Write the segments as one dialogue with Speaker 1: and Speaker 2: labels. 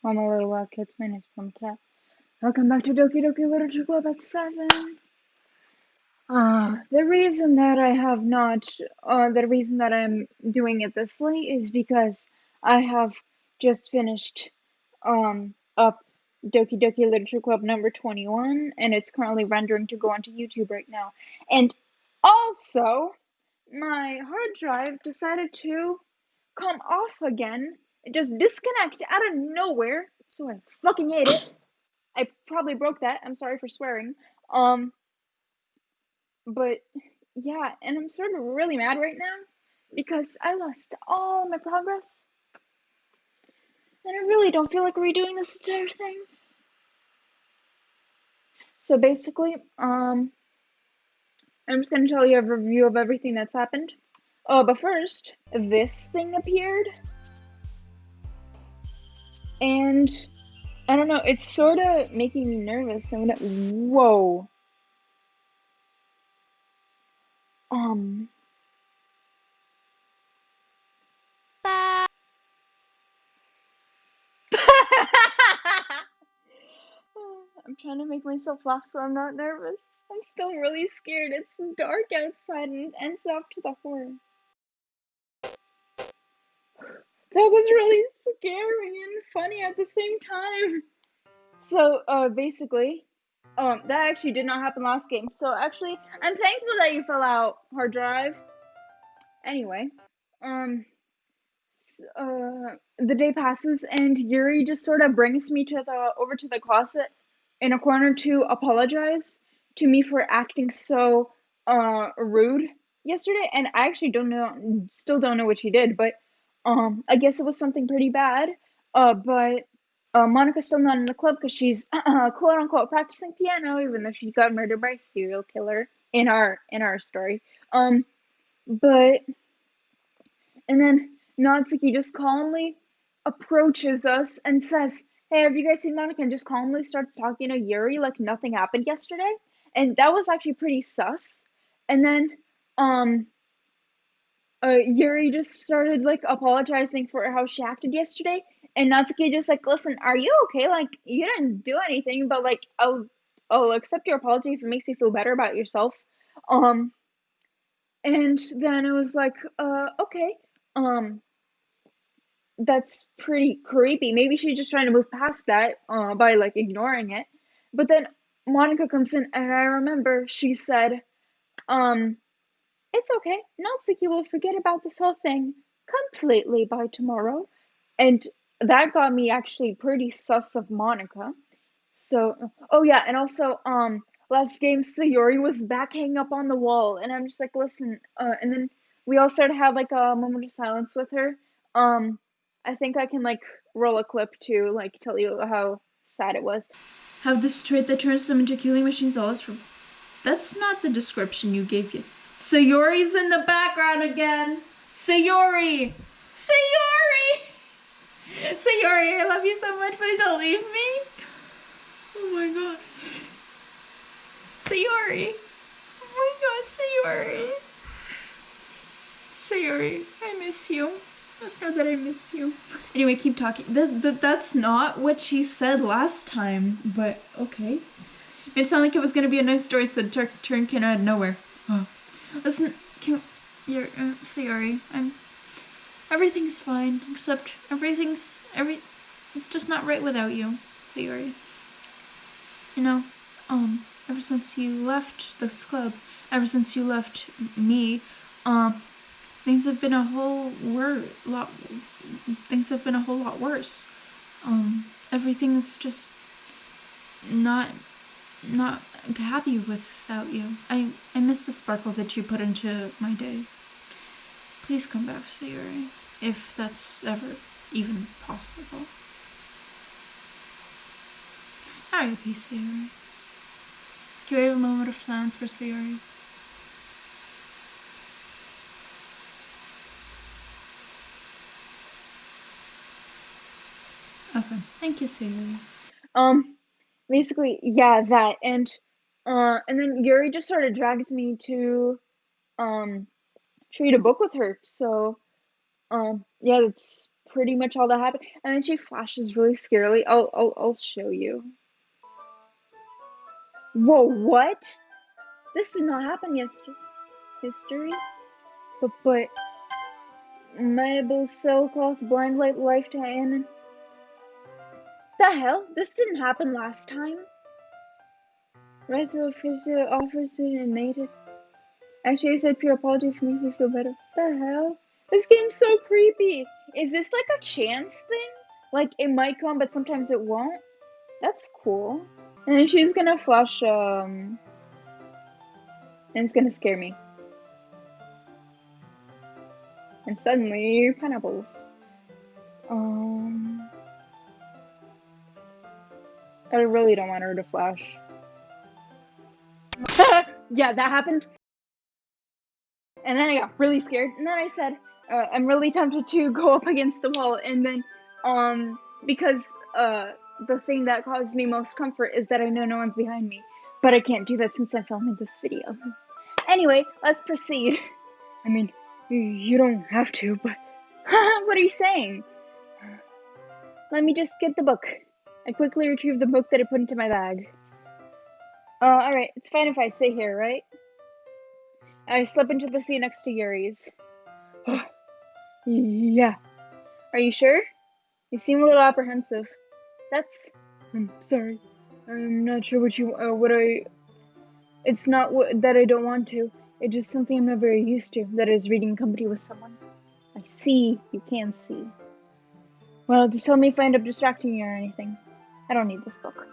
Speaker 1: I'm a little wild kids. My name's Puma Cat. Welcome back to Doki Doki Literature Club at 7. The reason that I have not, the reason that I'm doing it this late is because I have just finished, up Doki Doki Literature Club number 21, and it's currently rendering to go onto YouTube right now. And also, my hard drive decided to come off again. It just disconnected out of nowhere, so I fucking hate it. I probably broke that. I'm sorry for swearing. Um, but yeah, and I'm sort of really mad right now because I lost all my progress, and I really don't feel like redoing this entire thing. So basically, I'm just gonna tell you a review of everything that's happened. But first, this thing appeared, and I don't know, it's sort of making me nervous. Whoa. Um, I'm trying to make myself laugh so I'm not nervous. I'm still really scared. It's dark outside and it ends up to the horror. That was really scary and funny at the same time. So, basically, that actually did not happen last game. So, actually, I'm thankful that you fell out, hard drive. Anyway, um, the day passes and Yuri just sort of brings me over to the closet in a corner to apologize to me for acting so rude yesterday, and I actually still don't know what she did, but I guess it was something pretty bad. But Monica's still not in the club because she's quote unquote practicing piano, even though she got murdered by a serial killer in our story. But and then Natsuki just calmly approaches us and says, "Hey, have you guys seen Monica?" And just calmly starts talking to Yuri like nothing happened yesterday. And that was actually pretty sus. And then um Yuri just started like apologizing for how she acted yesterday. And Natsuki just like, "Listen, are you okay? Like you didn't do anything, but like I'll accept your apology if it makes you feel better about yourself." Um and then it was like, okay. Um that's pretty creepy. Maybe she's just trying to move past that by like ignoring it. But then Monica comes in, and I remember she said, um, "It's okay. Natsuki will forget about this whole thing completely by tomorrow." And that got me actually pretty sus of Monica. So, oh yeah, and also, last game Sayori was back hanging up on the wall, and I'm just like, listen, and then we all started to have like a moment of silence with her. I think I can like roll a clip to like tell you how sad it was.
Speaker 2: Have this trait that turns them into killing machines always from. That's not the description you gave yet. Sayori's in the background again. Sayori! Sayori! Sayori, I love you so much. Please don't leave me. Oh my god. Sayori. Oh my god, Sayori. Sayori, I miss you. Just know that I miss you. Anyway, keep talking. That's not what she said last time, but okay. It sounded like it was gonna be a nice story, so turn came out of nowhere. Oh. Listen, you're Sayori. Everything's fine, except it's just not right without you, Sayori. You know, ever since you left this club, ever since you left me, things have been a whole lot. Things have been a whole lot worse. Everything's just not happy without you. I miss the sparkle that you put into my day. Please come back, Sayori, if that's ever even possible. R.I.P. Sayori. Can we have a moment of silence for Sayori? Okay, thank you, Sayori.
Speaker 1: Basically, yeah, that and then Yuri just sort of drags me to read a book with her. So, yeah, that's pretty much all that happened. And then she flashes really scarily. I'll show you. Whoa, what? This did not happen yesterday. History? But Mabel Sailcloth blind light lifetime. The hell? This didn't happen last time. Rice will fish offers food and native. Actually, I said pure apology for makes you feel better. The hell? This game's so creepy. Is this like a chance thing? Like it might come, but sometimes it won't? That's cool. And then she's gonna flash, and it's gonna scare me. And suddenly, pineapples. I really don't want her to flash. Yeah, that happened. And then I got really scared. And then I said, I'm really tempted to go up against the wall. And then, because, the thing that caused me most comfort is that I know no one's behind me. But I can't do that since I'm filming this video. Anyway, let's proceed. I mean, you don't have to, but... What are you saying? Let me just get the book. I quickly retrieved the book that I put into my bag. Alright, it's fine if I stay here, right? I slip into the seat next to Yuri's. Yeah. Are you sure? You seem a little apprehensive. I'm sorry. I'm not sure it's not that I don't want to. It's just something I'm not very used to, that is reading in company with someone. I see. You can see. Well, just tell me if I end up distracting you or anything. I don't need this book.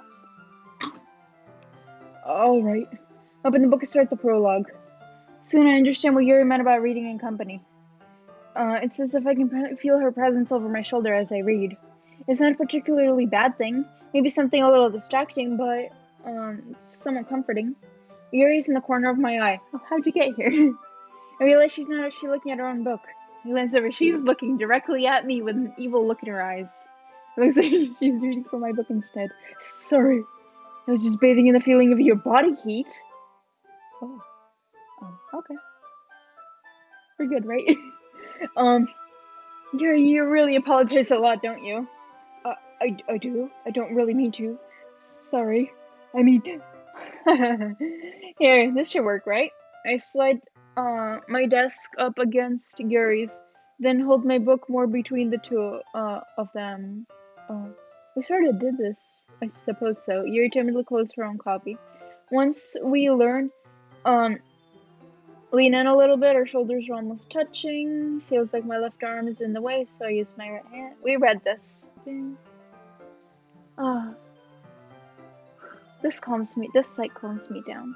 Speaker 1: Alright. Open the book and start the prologue. Soon I understand what Yuri meant about reading in company. It's as if I can feel her presence over my shoulder as I read. It's not a particularly bad thing. Maybe something a little distracting, but, somewhat comforting. Yuri's in the corner of my eye. Oh, how'd you get here? I realize she's not actually looking at her own book. I glance over. She's looking directly at me with an evil look in her eyes. It looks like she's reading from my book instead. Sorry. I was just bathing in the feeling of your body heat. Oh. Okay. We're good, right? You really apologize a lot, don't you? I do. I don't really mean to. Sorry. I mean... Here, this should work, right? I slide, my desk up against Yuri's, then hold my book more between the two, of them. We sort of did this. I suppose so. Yuri timidly closed her own copy. Once we learn, lean in a little bit, our shoulders are almost touching. Feels like my left arm is in the way, so I use my right hand. We read this. This sight calms me down.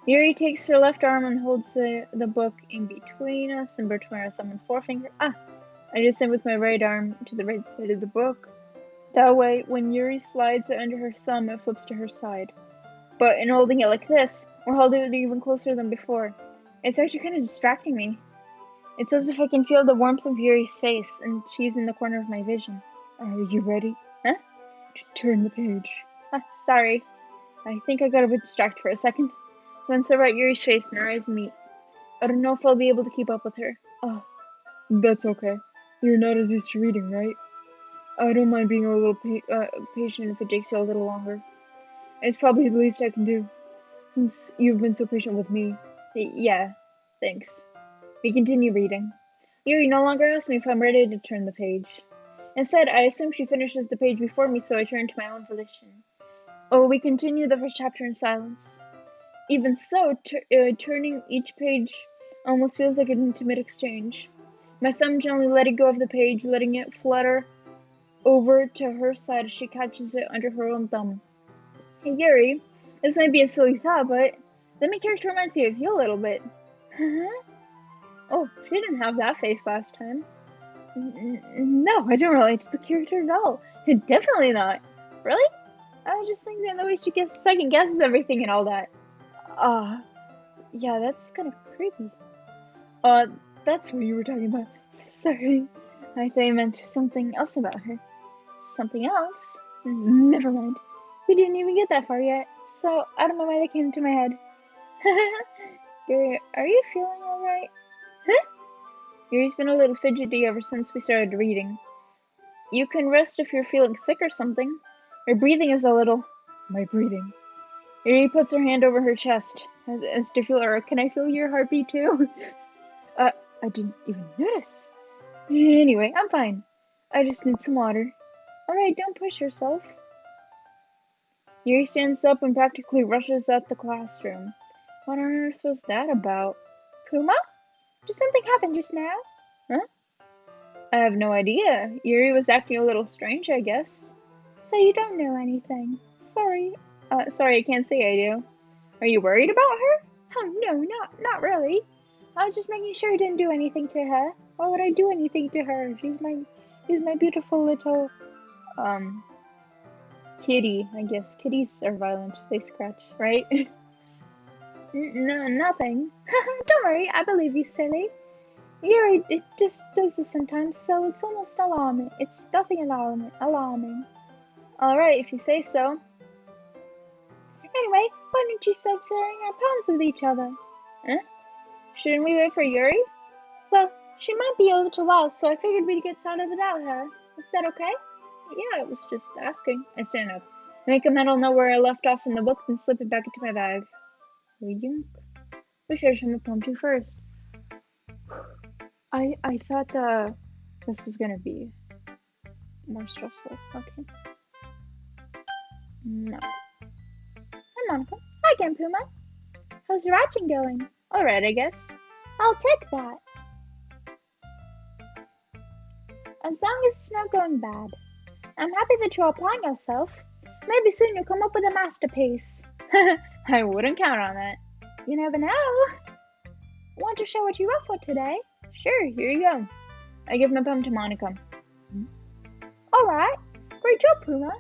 Speaker 1: Yuri takes her left arm and holds the book in between us and between our thumb and forefinger. I just stand with my right arm to the right side of the book. That way, when Yuri slides it under her thumb, it flips to her side. But in holding it like this, we're holding it even closer than before. It's actually kind of distracting me. It's as if I can feel the warmth of Yuri's face, and she's in the corner of my vision. Are you ready? Huh? Turn the page. Sorry. I think I got a bit distracted for a second. Glance over at Yuri's face and our eyes meet. I don't know if I'll be able to keep up with her. That's okay. You're not as used to reading, right? I don't mind being a little patient if it takes you a little longer. It's probably the least I can do, since you've been so patient with me. Yeah, thanks. We continue reading. Yuri no longer asks me if I'm ready to turn the page. Instead, I assume she finishes the page before me, so I turn to my own volition. We continue the first chapter in silence. Even so, turning each page almost feels like an intimate exchange. My thumb gently letting go of the page, letting it flutter over to her side as she catches it under her own thumb. Hey Yuri, this might be a silly thought, but the main character reminds me of you a little bit. Oh, she didn't have that face last time. No, I don't relate to the character at all. Definitely not. Really? I was just thinking the way she second guesses everything and all that. Yeah, that's kind of creepy. That's what you were talking about. Sorry. I thought you meant something else about her. Something else? Never mind. We didn't even get that far yet, so I don't know why that came into my head. Yuri, are you feeling alright? Huh? Yuri's been a little fidgety ever since we started reading. You can rest if you're feeling sick or something. Your breathing is a little... My breathing. Yuri puts her hand over her chest, as to feel her. Can I feel your heartbeat too? I didn't even notice. Anyway, I'm fine. I just need some water. Alright, don't push yourself. Yuri stands up and practically rushes out the classroom. What on earth was that about? Puma? Did something happen just now? Huh? I have no idea. Yuri was acting a little strange, I guess. So you don't know anything. Sorry. Sorry, I can't say I do. Are you worried about her? Oh, no, not really. I was just making sure I didn't do anything to her. Why would I do anything to her? She's my beautiful little, kitty, I guess. Kitties are violent. They scratch, right? No, nothing. Don't worry, I believe you, silly. Yuri, it just does this sometimes, so it's almost alarming. It's nothing alarming. Alright, if you say so. Anyway, why don't you stop sharing our poems with each other? Huh? Shouldn't we wait for Yuri? Well, she might be a little while, so I figured we'd get started without her. Is that okay? Yeah, I was just asking. I stand up. Make a mental note where I left off in the book, then slip it back into my bag. Yoink. We should have shown the poem to first. I thought this was gonna be more stressful. Okay. No. Hi, Monica. Hi again, Puma. How's your writing going? Alright, I guess. I'll take that. As long as it's not going bad. I'm happy that you're applying yourself. Maybe soon you'll come up with a masterpiece. I wouldn't count on that. You never know. Want to show what you wrote for today? Sure, here you go. I give my poem to Monica. Alright. Great job, Puma.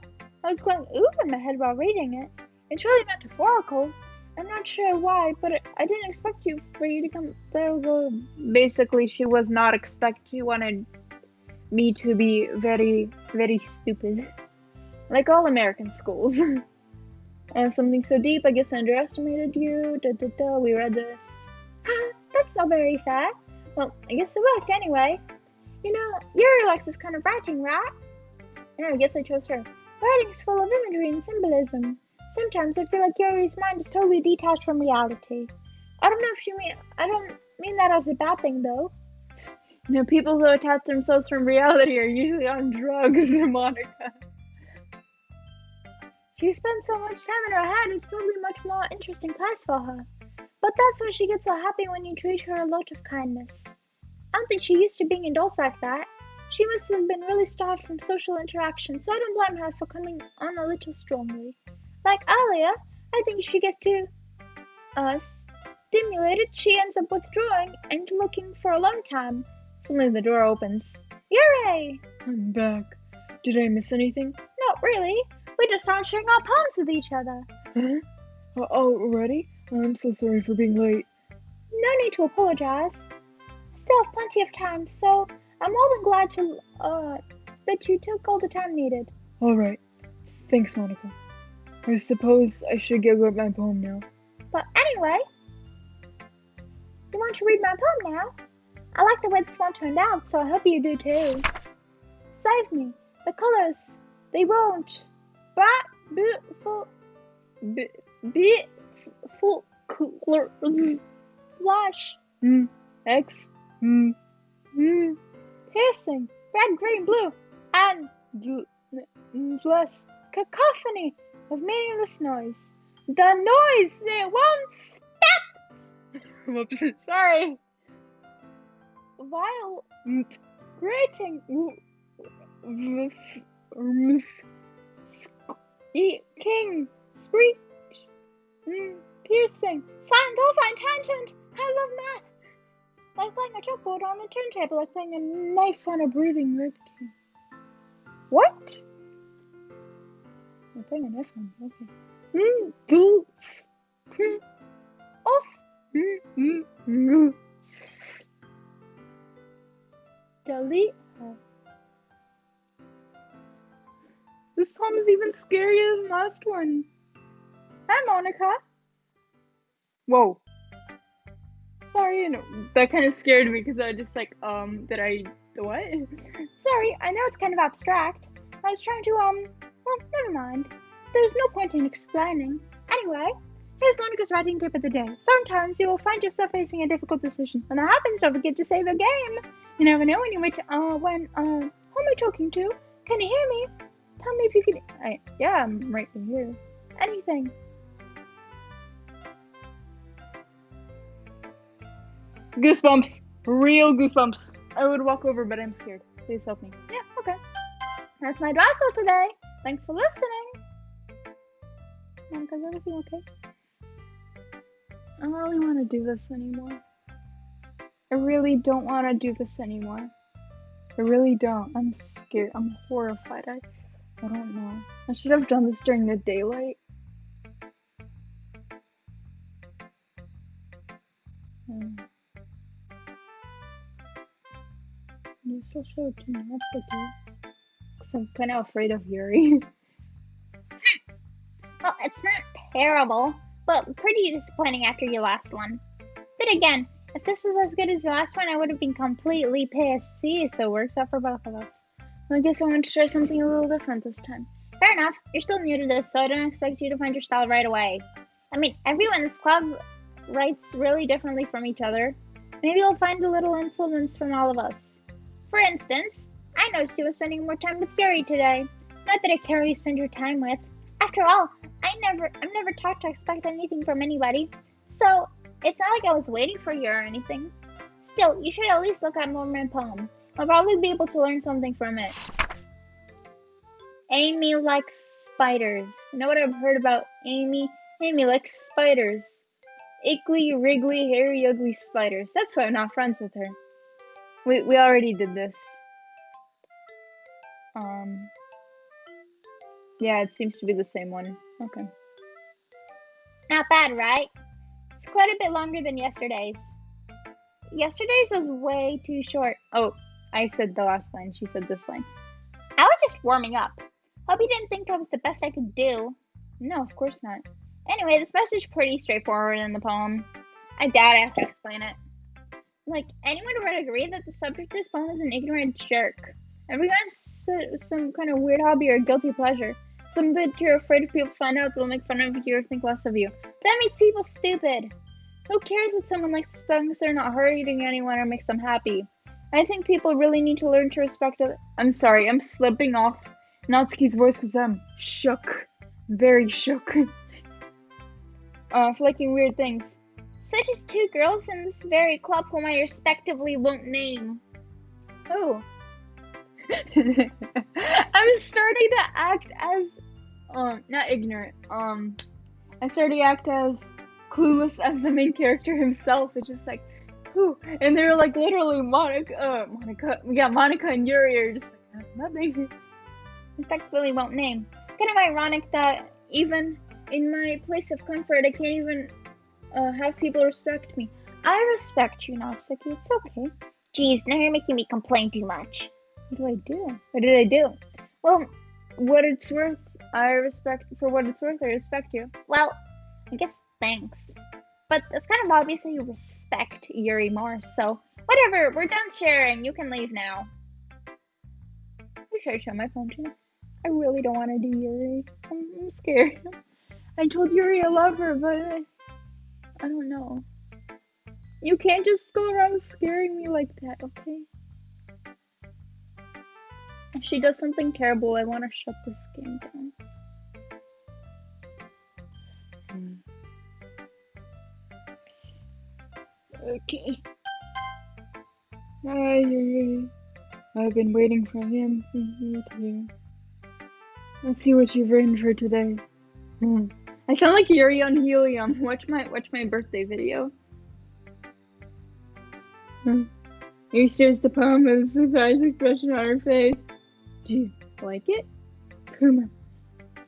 Speaker 1: I was going ooh in my head while reading it. It's really metaphorical. I'm not sure why, but I didn't expect for you to come there. Basically, she was not she wanted me to be very, very stupid. Like all American schools. And something so deep, I guess I underestimated you. We read this. That's not very fair. Well, I guess it worked anyway. You know, Yuri likes this kind of writing, right? Yeah, I guess I chose her. Writing is full of imagery and symbolism. Sometimes I feel like Yuri's mind is totally detached from reality. I don't mean that as a bad thing, though. You know, people who attach themselves from reality are usually on drugs, Monica. She spends so much time in her head, it's probably a much more interesting place for her. But that's why she gets so happy when you treat her a lot of kindness. I don't think she used to being adults like that. She must have been really starved from social interaction, so I don't blame her for coming on a little strongly. Like earlier, I think she gets too stimulated, she ends up withdrawing and looking for a long time. Suddenly the door opens. Yuri! I'm back. Did I miss anything? Not really. We just started sharing our poems with each other. Huh? Already? I'm so sorry for being late. No need to apologize. I still have plenty of time, so I'm more than glad that you took all the time needed. Alright. Thanks, Monica. I suppose I should go get my poem now. But anyway, you want to read my poem now? I like the way this one turned out, so I hope you do too. Save me. The colors, they won't. Bright, beautiful colors. Flash. X. Piercing. Red, green, blue. And less cacophony of meaningless noise. The noise, it won't stop! Whoops, sorry. Violent, grating, king, screech, piercing, silent, cosine, tangent. I love math. Like playing a chalkboard on a turntable, like playing a knife on a breathing riptide. What? I'm playing a knife on, okay. Boots. Off. Delete her. This poem is even scarier than the last one. Hi, Monica. Whoa. Sorry, that kind of scared me because I just like, did I What? Sorry, I know it's kind of abstract. I was trying to, well, never mind. There's no point in explaining. Anyway, here's Monica's writing tip of the day. Sometimes you will find yourself facing a difficult decision. When that happens, don't forget to save the game. You never know who am I talking to? Can you hear me? Tell me if you can, yeah, I'm right here. Anything. Goosebumps. Real goosebumps. I would walk over, but I'm scared. Please help me. Yeah, okay. That's my Dwassel today. Thanks for listening. Monica's everything okay? I don't really want to do this anymore. I really don't want to do this anymore. I really don't. I'm scared. I'm horrified. I don't know. I should have done this during the daylight. You still show it to me. That's okay. Because I'm kind of afraid of Yuri.
Speaker 3: Well, it's not terrible, but pretty disappointing after your last one. Then again, if this was as good as your last one, I would have been completely pissed. See, so it works out for both of us.
Speaker 1: I guess I want to try something a little different this time.
Speaker 3: Fair enough. You're still new to this, so I don't expect you to find your style right away. I mean, everyone in this club writes really differently from each other. Maybe you'll find a little influence from all of us. For instance, I noticed you were spending more time with Yuri today. Not that I care who you spend your time with. After all, I'm never taught to expect anything from anybody, so it's not like I was waiting for you or anything. Still, you should at least look at my poem. I'll probably be able to learn something from it. Amy likes spiders. You know what I've heard about Amy? Amy likes spiders. Ickly, wriggly, hairy, ugly spiders. That's why I'm not friends with her. We already did this. Yeah, it seems to be the same one. Okay. Not bad, right? It's quite a bit longer than yesterday's. Yesterday's was way too short.
Speaker 1: Oh, I said the last line. She said this line.
Speaker 3: I was just warming up. Hope you didn't think that was the best I could do.
Speaker 1: No, of course not.
Speaker 3: Anyway, this message is pretty straightforward in the poem. I doubt I have to explain it. Like, anyone would agree that the subject of this poem is an ignorant jerk. Everyone's some kind of weird hobby or guilty pleasure. Something that you're afraid if people find out they'll make fun of you or think less of you. That makes people stupid. Who cares what someone likes as long as they're not hurting anyone or makes them happy? I think people really need to learn to respect it.
Speaker 1: I'm sorry, I'm slipping off Natsuki's voice because I'm shook. Very shook. For liking weird things.
Speaker 3: Such as two girls in this very club whom I respectively won't name.
Speaker 1: Oh. I'm starting to act as, not ignorant, I'm starting to act as clueless as the main character himself. It's just like, who? And they're like literally Monica and Yuri are just like, nothing.
Speaker 3: Respectfully won't name. Kind of ironic that even in my place of comfort, I can't even have people respect me. I respect you, Natsuki. It's okay. Geez, now you're making me complain too much.
Speaker 1: What do I do? What did I do? Well, what it's worth, I respect you.
Speaker 3: Well, I guess thanks. But it's kind of obvious that you respect Yuri more, so whatever, we're done sharing. You can leave now.
Speaker 1: Should I show my phone to you? I really don't want to do Yuri. I'm scared. I told Yuri I love her, but I don't know. You can't just go around scaring me like that, okay? If she does something terrible, I want to shut this game down. Okay. Hi, Yuri. I've been waiting for him. Me too. Let's see what you've written for today. I sound like Yuri on Helium. Watch my birthday video. Yuri stares the poem with a surprised expression on her face. Do you like it? Puma,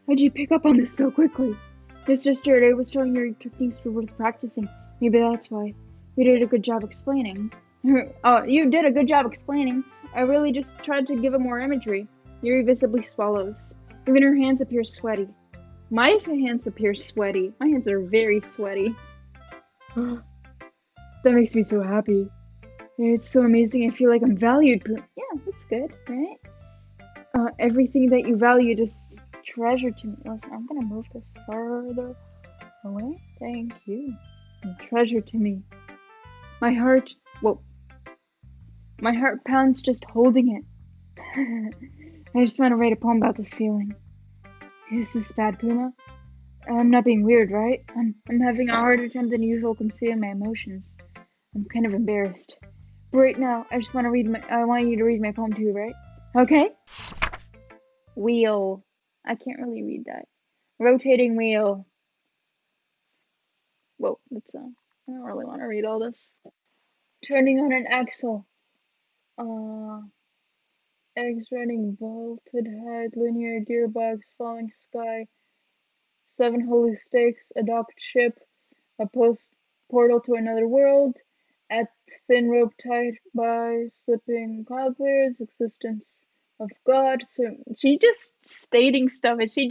Speaker 1: how'd you pick up on this so quickly? Just yesterday I was telling Yuri techniques were worth practicing. Maybe that's why. You did a good job explaining. Oh, you did a good job explaining. I really just tried to give it more imagery. Yuri visibly swallows. Even her hands appear sweaty. My hands appear sweaty. My hands are very sweaty. That makes me so happy. It's so amazing. I feel like I'm valued. Yeah, that's good, right? Everything that you value just treasure to me. Listen, I'm gonna move this further away. Thank you. Treasure to me. My heart, whoa. My heart pounds just holding it. I just want to write a poem about this feeling. Is this bad, Puma? I'm not being weird, right? I'm having a harder time than usual concealing my emotions. I'm kind of embarrassed. But right now, I want you to read my poem too, right? Okay? Wheel. I can't really read that. Rotating wheel. Whoa, I don't really want to read all this. Turning on an axle. Eggs running, bolted head, linear gearbox, falling sky, 7 holy stakes, a docked ship, a post portal to another world, at thin rope tied by slipping cobblers, existence of God. So she just stating stuff, and she's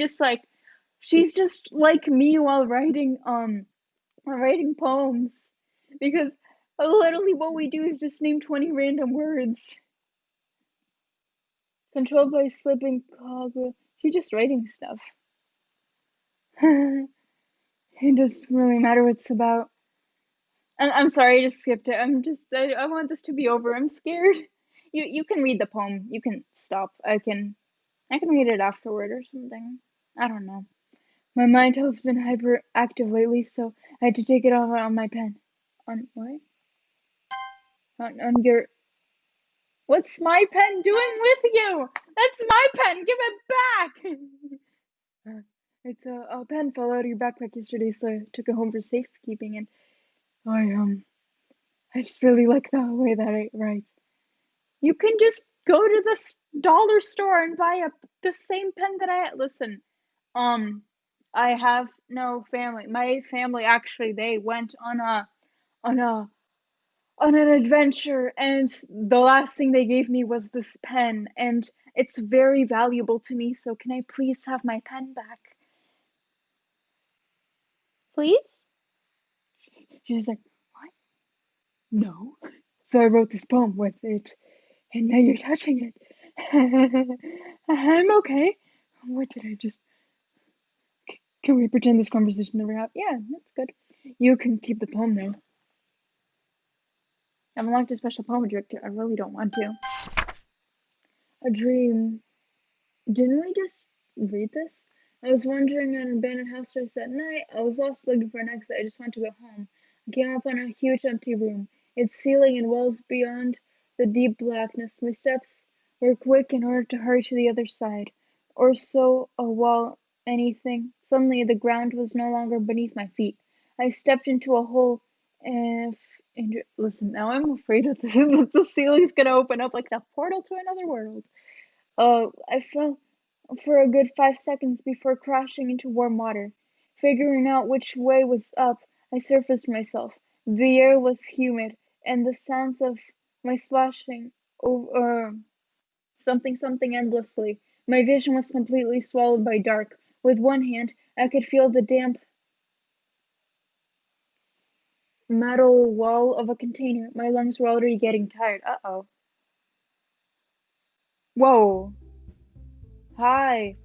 Speaker 1: just like me while writing poems, because literally what we do is just name 20 random words. Controlled by slipping cobble. She's just writing stuff. It doesn't really matter what it's about. I'm sorry, I just skipped it. I want this to be over. I'm scared. You can read the poem. You can stop. I can read it afterward or something. I don't know. My mind has been hyperactive lately, so I had to take it off on my pen. On what? On your. What's my pen doing with you? That's my pen. Give it back. It's a pen fell out of your backpack yesterday, so I took it home for safekeeping, and I just really like the way that it writes. You can just go to the dollar store and buy the same pen that I had. Listen, I have no family. My family actually, they went on a on an adventure, and the last thing they gave me was this pen, and it's very valuable to me, so can I please have my pen back? Please? She's like, what? No. So I wrote this poem with it, and now you're touching it. I'm okay. What did I just... Can we pretend this conversation never happened? Yeah, that's good. You can keep the poem, though. I've unlocked a special poem director. I really don't want to. A dream. Didn't we just read this? I was wandering in an abandoned house just at night. I was lost looking for an exit. I just wanted to go home. I came upon a huge empty room, its ceiling and walls beyond the deep blackness. My steps were quick in order to hurry to the other side, or so a wall, anything. Suddenly the ground was no longer beneath my feet. I stepped into a hole, and listen, now I'm afraid that the ceiling's gonna open up like the portal to another world. I fell for a good 5 seconds before crashing into warm water. Figuring out which way was up, I surfaced myself. The air was humid, and the sounds of my splashing over something endlessly. My vision was completely swallowed by dark. With one hand, I could feel the damp metal wall of a container. My lungs were already getting tired. Uh-oh. Whoa. Hi.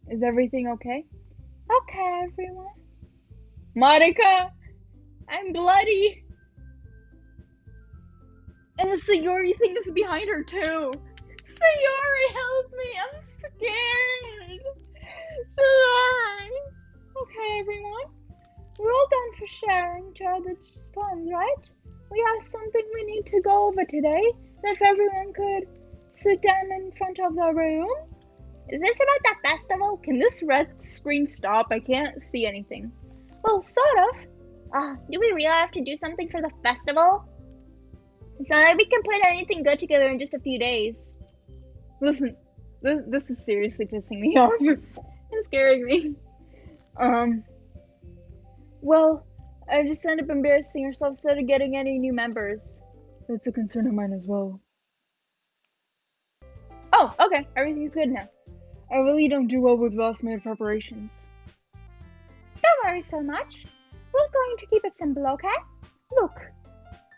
Speaker 1: Is everything okay? Okay, everyone. Monica, I'm bloody. And the Sayori thing is behind her too. Sayori, help me. I'm scared. Sayori. Okay, everyone. We're all done for sharing each other's poems, right? We have something we need to go over today. If everyone could sit down in front of the room. Is this about that festival? Can this red screen stop? I can't see anything. Well, sort of. Do we really have to do something for the festival? So that we can put anything good together in just a few days. Listen, this is seriously pissing me off and scaring me. Well, I just end up embarrassing ourselves instead of getting any new members. That's a concern of mine as well. Oh, okay, everything's good now. I really don't do well with last-minute preparations. Don't worry so much. We're going to keep it simple, okay? Look,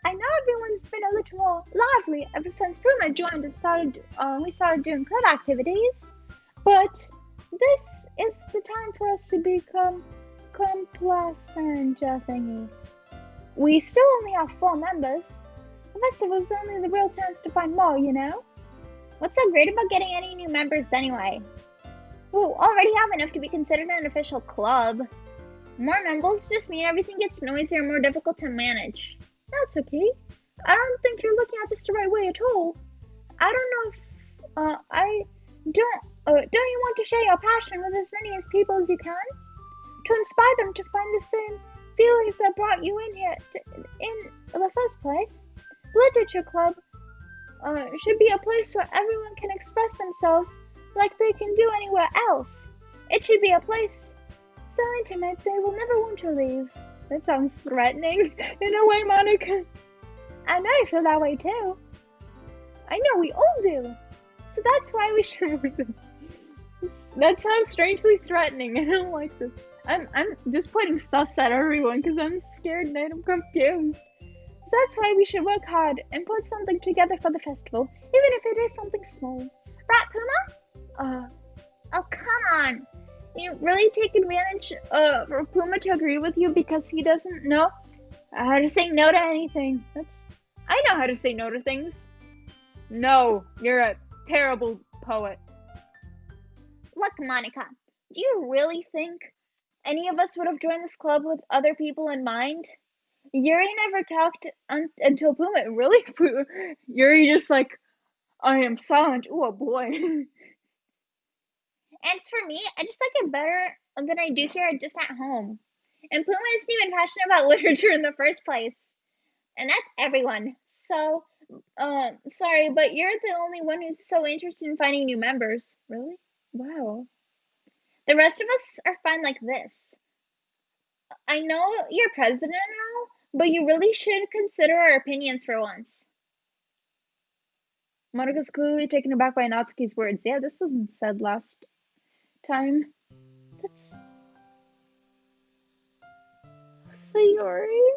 Speaker 1: I know everyone's been a little more lively ever since Puma joined and we started doing club activities, but this is the time for us to become complacent, thingy. We still only have 4 members. The festival's only the real chance to find more, you know?
Speaker 3: What's so great about getting any new members anyway? We already have enough to be considered an official club. More members just mean everything gets noisier and more difficult to manage.
Speaker 1: That's okay. I don't think you're looking at this the right way at all. I don't know if, don't you want to share your passion with as many people as you can? To inspire them to find the same feelings that brought you in here in the first place? Literature Club should be a place where everyone can express themselves like they can do anywhere else. It should be a place so intimate they will never want to leave. That sounds threatening in a way, Monica. I know you feel that way too. I know we all do. So that's why we should. That sounds strangely threatening. I don't like this. I'm just putting sus at everyone because I'm scared and I'm confused. So that's why we should work hard and put something together for the festival, even if it is something small. Right, Puma?
Speaker 3: Oh, come on.
Speaker 1: You really take advantage for Puma to agree with you because he doesn't know how to say no to anything. I know how to say no to things. No, you're a terrible poet.
Speaker 3: Look, Monica, do you really think any of us would have joined this club with other people in mind?
Speaker 1: Yuri never talked until Puma. Really? Yuri just like, I am silent. Oh boy.
Speaker 3: As for me, I just like it better than I do here just at home. And Puma isn't even passionate about literature in the first place. And that's everyone. So, sorry, but you're the only one who's so interested in finding new members.
Speaker 1: Really? Wow.
Speaker 3: The rest of us are fine like this. I know you're president now, but you really should consider our opinions for once.
Speaker 1: Monica's clearly taken aback by Natsuki's words. Yeah, this wasn't said last time. That's Sayori.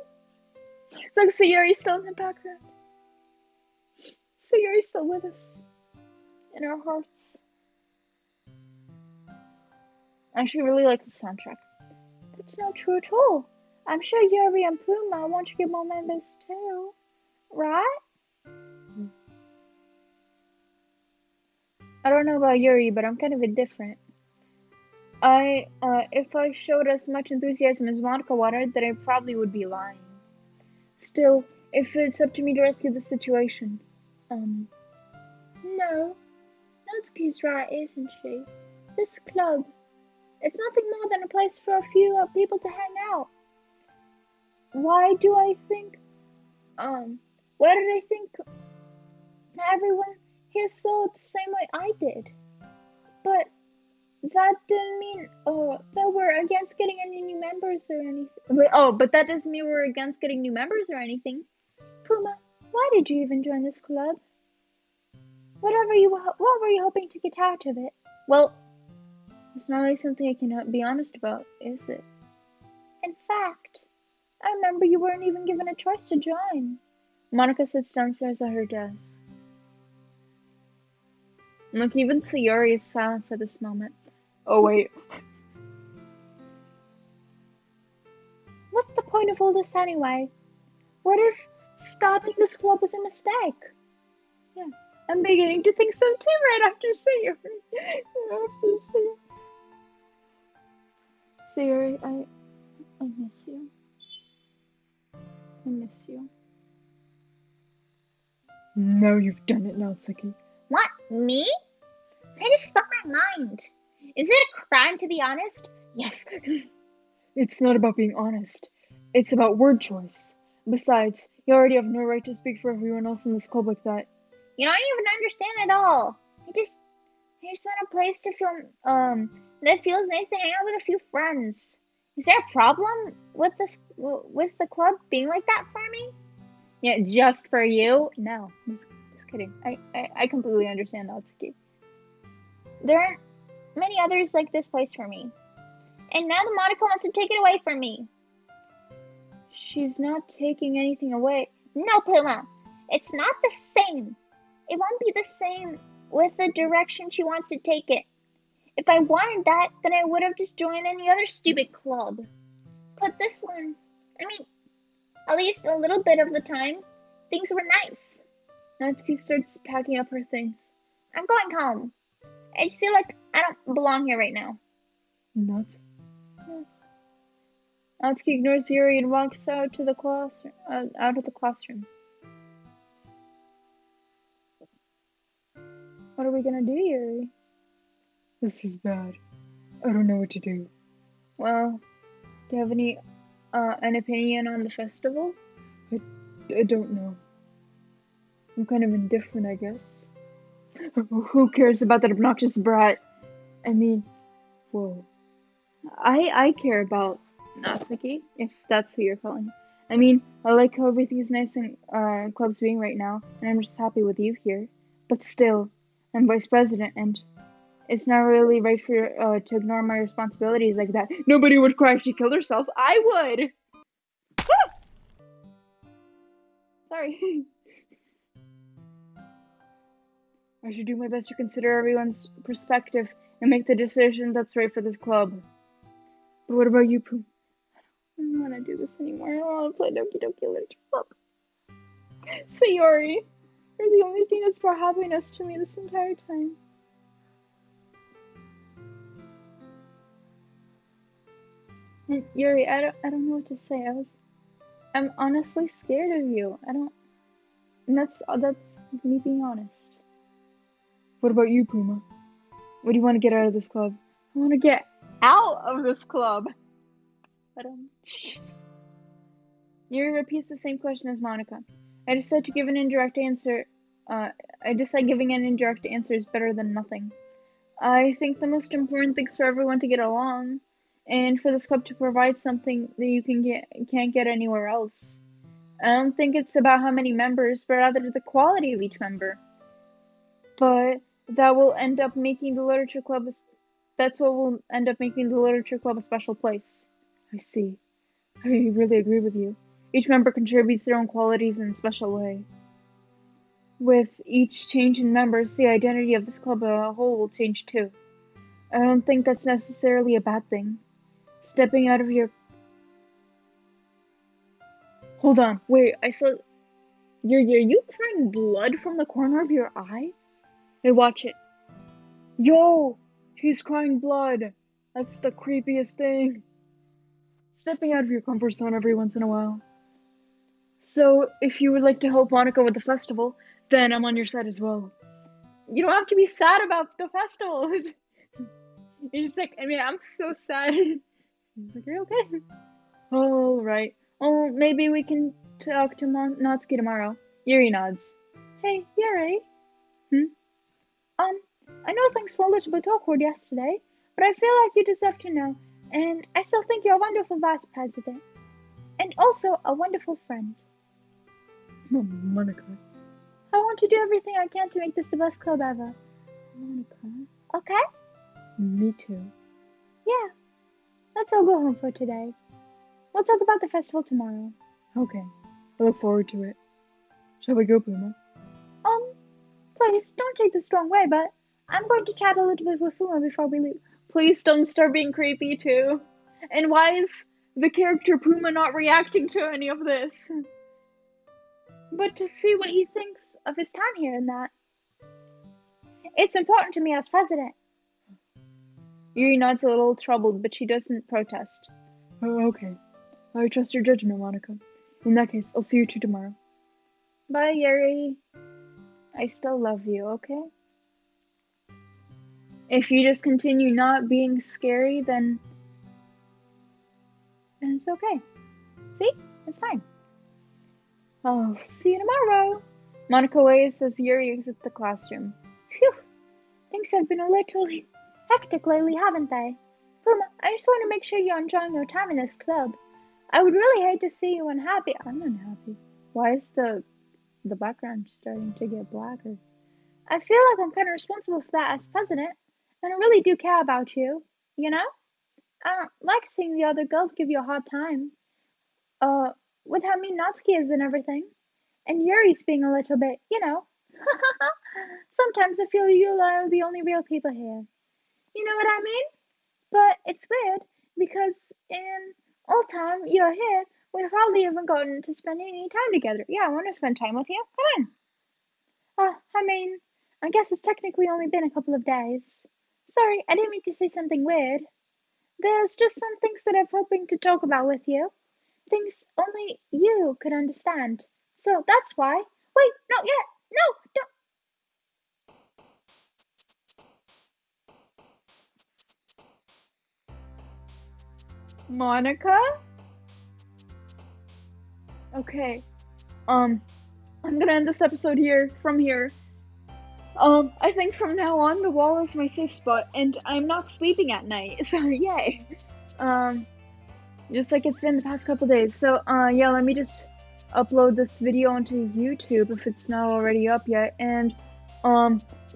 Speaker 1: It's like Sayori's still in the background. Sayori's still with us in our hearts. I actually really like the soundtrack. That's not true at all. I'm sure Yuri and Puma want to get more members too, right? I don't know about Yuri, but I'm kind of indifferent. If I showed as much enthusiasm as Monica wanted, then I probably would be lying. Still, if it's up to me to rescue the situation, no. Natsuki's right, isn't she? This club, it's nothing more than a place for a few people to hang out. Why do I think, why did I think everyone here saw it the same way I did? But that didn't mean, that we're against getting any new members or anything. But that doesn't mean we're against getting new members or anything. Puma, why did you even join this club? What were you hoping to get out of it? Well, it's not really something I cannot be honest about, is it? In fact, I remember you weren't even given a choice to join. Monica sits downstairs at her desk. Look, even Sayori is silent for this moment. Oh, wait. What's the point of all this anyway? What if starting this club was a mistake? Yeah, I'm beginning to think so too right after Sayori. Sayori, I miss you. I miss you. Now you've done it, Natsuki.
Speaker 3: What? Me? I just stuck my mind. Is it a crime to be honest?
Speaker 1: Yes. It's not about being honest. It's about word choice. Besides, you already have no right to speak for everyone else in this club like that.
Speaker 3: You don't even understand at all. I just want a place to feel, that feels nice to hang out with a few friends. Is there a problem with the club being like that for me?
Speaker 1: Yeah, just for you? No, just kidding. I completely understand, Natsuki.
Speaker 3: There aren't many others like this place for me. And now the Monica wants to take it away from me.
Speaker 1: She's not taking anything away.
Speaker 3: No, Puma. It's not the same. It won't be the same with the direction she wants to take it. If I wanted that, then I would have just joined any other stupid club. But this one, I mean, at least a little bit of the time, things were nice.
Speaker 1: Natsuki starts packing up her things.
Speaker 3: I'm going home. I just feel like I don't belong here right now.
Speaker 1: Nuts. Natsuki ignores Yuri and walks out to the out of the classroom. What are we gonna do, Yuri?
Speaker 4: This is bad. I don't know what to do.
Speaker 1: Well, do you have an opinion on the festival?
Speaker 4: I don't know.
Speaker 1: I'm kind of indifferent, I guess. Who cares about that obnoxious brat? I mean,
Speaker 4: Whoa.
Speaker 1: I care about Natsuki, if that's who you're calling. I mean, I like how everything's nice in club's being right now, and I'm just happy with you here. But still, I'm vice president, and it's not really right for to ignore my responsibilities like that. Nobody would cry if she killed herself. I would! Sorry. I should do my best to consider everyone's perspective and make the decision that's right for this club. But what about you, Pooh? I don't want to do this anymore. I don't want to play Doki Doki Literature Club. Sayori, you're the only thing that's brought happiness to me this entire time. And Yuri, I don't know what to say. I'm honestly scared of you. And that's me being honest.
Speaker 4: What about you, Puma?
Speaker 1: What do you want to get out of this club? I want to get out of this club. Yuri repeats the same question as Monica. I decide giving an indirect answer is better than nothing. I think the most important thing is for everyone to get along, and for this club to provide something that you can't get anywhere else. I don't think it's about how many members, but rather the quality of each member. But that will end up making the literature club that's what will end up making the literature club a special place.
Speaker 4: I see. I really agree with you.
Speaker 1: Each member contributes their own qualities in a special way. With each change in members, the identity of this club as a whole will change too. I don't think that's necessarily a bad thing. Stepping out of your... Hold on, wait, I saw... You crying blood from the corner of your eye? Hey, watch it. Yo! She's crying blood! That's the creepiest thing.
Speaker 4: Stepping out of your comfort zone every once in a while.
Speaker 1: So, if you would like to help Monica with the festival,
Speaker 4: then I'm on your side as well.
Speaker 1: You don't have to be sad about the festival. You're just like, I mean, I'm so sad. He's like, are you okay? Alright. Oh, maybe we can talk to Natsuki tomorrow. Yuri nods. Hey, Yuri. I know things were a little bit awkward yesterday, but I feel like you deserve to know, and I still think you're a wonderful vice president. And also a wonderful friend.
Speaker 4: Oh, Monica.
Speaker 1: I want to do everything I can to make this the best club ever. Monica. Okay?
Speaker 4: Me too.
Speaker 1: Yeah. Let's all go home for today. We'll talk about the festival tomorrow.
Speaker 4: Okay. I look forward to it. Shall we go, Puma?
Speaker 1: Please, don't take this the wrong way, but I'm going to chat a little bit with Puma before we leave. Please don't start being creepy, too. And why is the character Puma not reacting to any of this? But to see what he thinks of his time here and that. It's important to me as president. Yuri nods a little troubled, but she doesn't protest.
Speaker 4: Oh, okay. I trust your judgment, Monica. In that case, I'll see you two tomorrow.
Speaker 1: Bye, Yuri. I still love you, okay? If you just continue not being scary, then it's okay. See? It's fine. I'll see you tomorrow. Monica waves as Yuri exits the classroom. Phew! Things have been a little hectic lately, haven't they? Puma, I just want to make sure you're enjoying your time in this club. I would really hate to see you unhappy. I'm unhappy. Why is the background starting to get blacker? I feel like I'm kind of responsible for that as president, and I really do care about you, you know? I don't like seeing the other girls give you a hard time. With how mean Natsuki is and everything. And Yuri's being a little bit, Sometimes I feel you are the only real people here. You know what I mean? But it's weird because in all time you're here, we've hardly even gotten to spend any time together. Yeah, I want to spend time with you. Come on. I mean, I guess it's technically only been a couple of days. Sorry, I didn't mean to say something weird. There's just some things that I'm hoping to talk about with you. Things only you could understand. So that's why. Wait, not yet. No, don't. Monica? Okay. Um, I'm gonna end this episode from here. I think from now on the wall is my safe spot, and I'm not sleeping at night, so yay. Um, just like it's been the past couple days. So, yeah, let me just upload this video onto YouTube if it's not already up yet, and,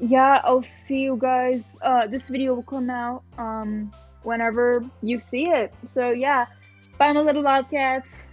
Speaker 1: yeah, I'll see you guys, this video will come out, whenever you see it. So, yeah, bye my little wildcats.